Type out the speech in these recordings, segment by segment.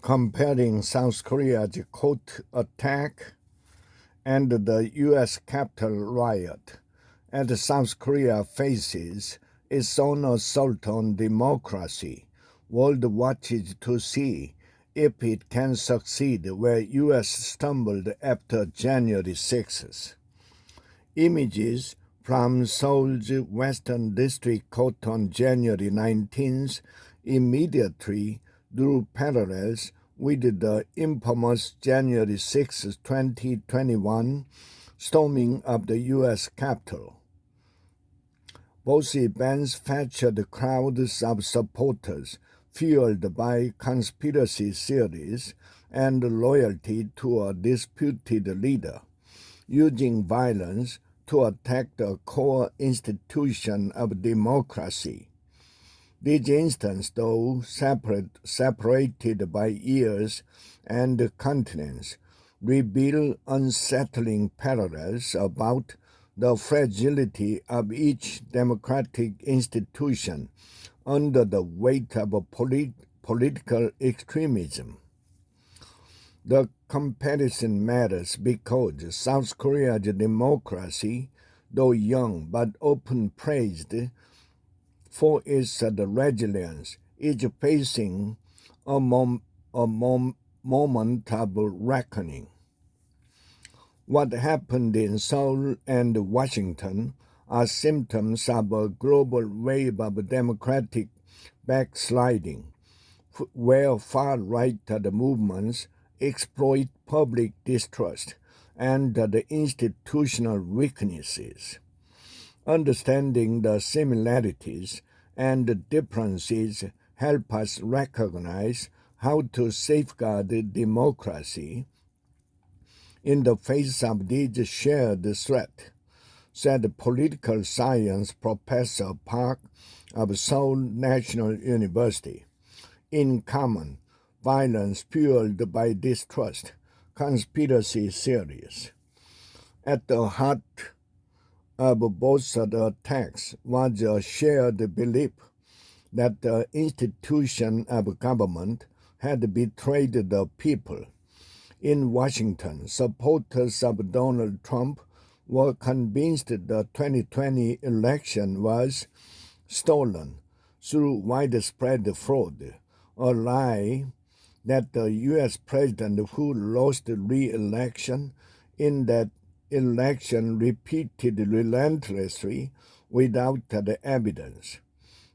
comparing South Korea's court attack and the U.S. Capitol riot, as South Korea faces its own assault on democracy. World watches to see if it can succeed where U.S. stumbled after January 6th. Images from Seoul's Western District Court on January 19th immediately drew parallels with the infamous January 6, 2021 storming of the U.S. Capitol. Both events featured crowds of supporters fueled by conspiracy theories and loyalty to a disputed leader, using violence to attack the core institution of democracy. These instances, though separated by years and continents, reveal unsettling parallels about the fragility of each democratic institution under the weight of political extremism. The comparison matters because South Korea's democracy, though young but often praised for its resilience, is facing a moment of reckoning. What happened in Seoul and Washington are symptoms of a global wave of democratic backsliding, where far-right movements exploit public distrust and the institutional weaknesses. Understanding the similarities and differences help us recognize how to safeguard democracy in the face of these shared threats, said political science professor Park of Seoul National University. In common, violence fueled by distrust, conspiracy theories. At the heart of both the attacks was a shared belief that the institution of government had betrayed the people. In Washington, supporters of Donald Trump were convinced the 2020 election was stolen through widespread fraud, a lie that the U.S. president who lost re-election in that election repeated relentlessly without the evidence.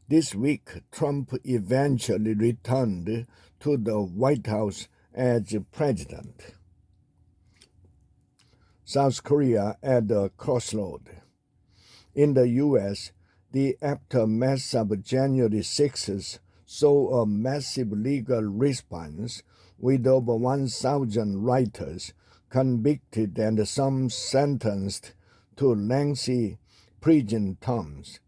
This week, Trump eventually returned to the White House as president. South Korea at a crossroad. In the U.S., the aftermath of January 6th saw a massive legal response with over 1,000 writers convicted and some sentenced to lengthy prison terms.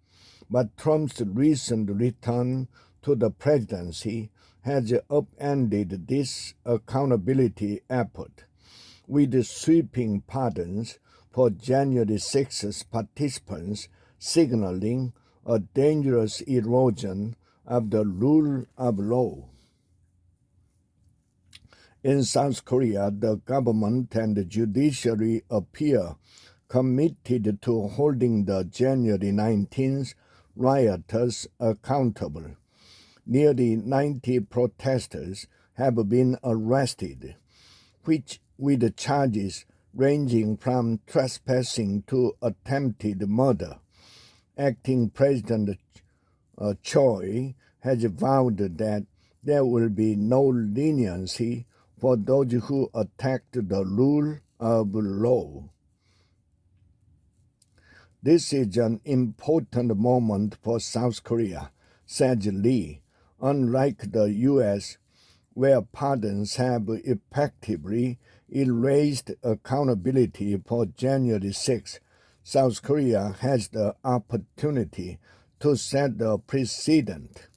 But Trump's recent return to the presidency has upended this accountability effort, with sweeping pardons for January 6th participants signaling a dangerous erosion of the rule of law. In South Korea, the government and the judiciary appear committed to holding the January 19th rioters accountable. Nearly 90 protesters have been arrested, with charges ranging from trespassing to attempted murder. Acting President Choi has vowed that there will be no leniency for those who attacked the rule of law. This is an important moment for South Korea, said Lee. Unlike the U.S., where pardons have effectively erased accountability for January 6, South Korea has the opportunity to set the precedent.